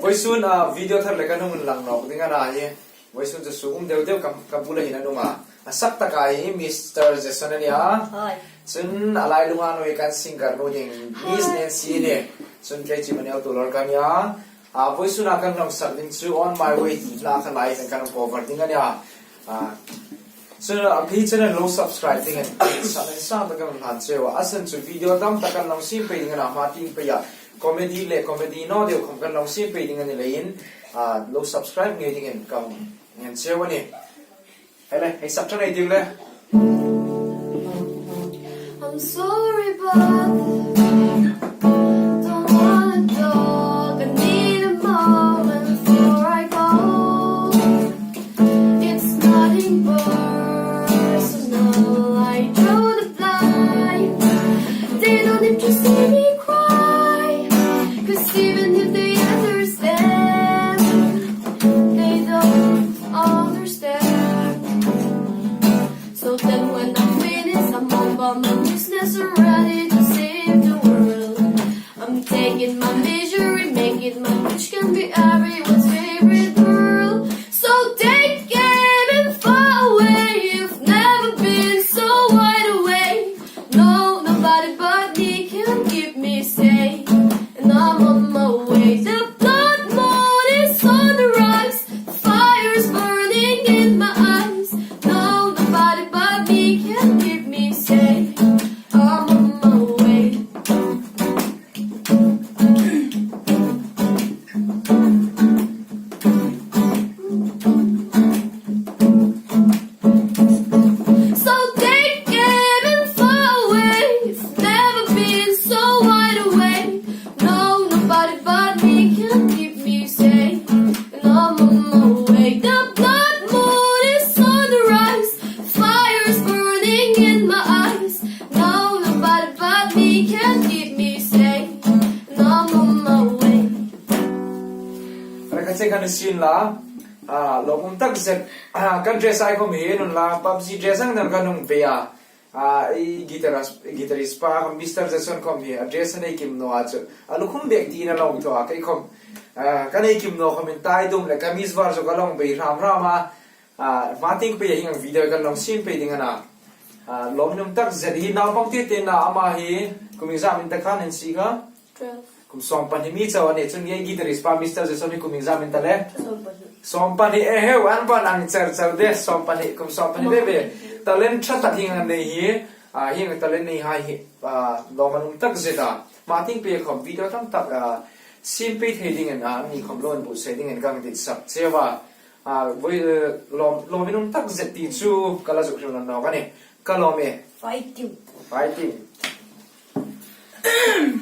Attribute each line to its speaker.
Speaker 1: voisun video thar leka nung lang no dinga ra ye voisun je sugum deu deu kam pula hina nunga sak ta kai Mr. Jason ania chun alai lunga no kan singer no jing business si ne chun ke chi mane auto lor kan ya voisun akan nong sak din chu on my way la kan lai kan cover dinga nia so phi channel no subscribe dinga sa na sa ta kan han chewa asan chu video dam ta kan nong sim pe dinga na ma tin pe ya comedy no deu khom kan long sim pe dinga ni lein lo subscribe nge dinga kam ngen chewa ni hele hey subscribe ding le
Speaker 2: I'm sorry but don't wanna talk. I need a moment before I go. It's nothing personal. I draw the blind. They don't need to see me cry. 'Cause even if they understand, they don't understand. So then when I'm finished, I'm all about my business and ready to save the world. I'm taking my measure, making my bitch can be everyone's favorite girl. So take it and far away. You've never been so wide awake. No, nobody but me can keep me safe. And I'm on my way. The blood moon is on the rise. The fire's burning in my eyes. No, nobody but me can keep me safe. I'm on my way. So take it and far away. It's never been so wide awake. No, nobody but me can keep me safe. And I'm on my way. The blood moon is on the rise. Fire's burning in my eyes. No, nobody but me can keep me safe. And I'm on my way.
Speaker 1: Ara kan kan sin la lomum tak zet kan dress ai kom he nun la PUBG dress ang kan nung pe ya I guitarist pa kam Mr. Jason kom he address nei kim no a chu alu khum bek ti na long to kai kom kan ei kim no comment tai dum le kamis var jo ka long be ram rama mating pe hing video kan long sim pe ding na lom num tak zet hi na pang ti te na ama hi kum exam in ta khan en si ga
Speaker 2: 12.
Speaker 1: kum song pan hi mi chaw ne chun ye guitarist pa Mr. Jason kum exam in ta le song pan hi he wan pan ang char de song pan hi kum song pan hi be talent tha ta hing an nei hi hing talent nei hai hi lom num tak zeta mating pe khom video tam tak sim pe theding an ni khom lon bu setting an gang dit sap chewa voi lom num tak zet ti chu kala ju khron no ka ne kalome
Speaker 2: Fighting.
Speaker 1: fighting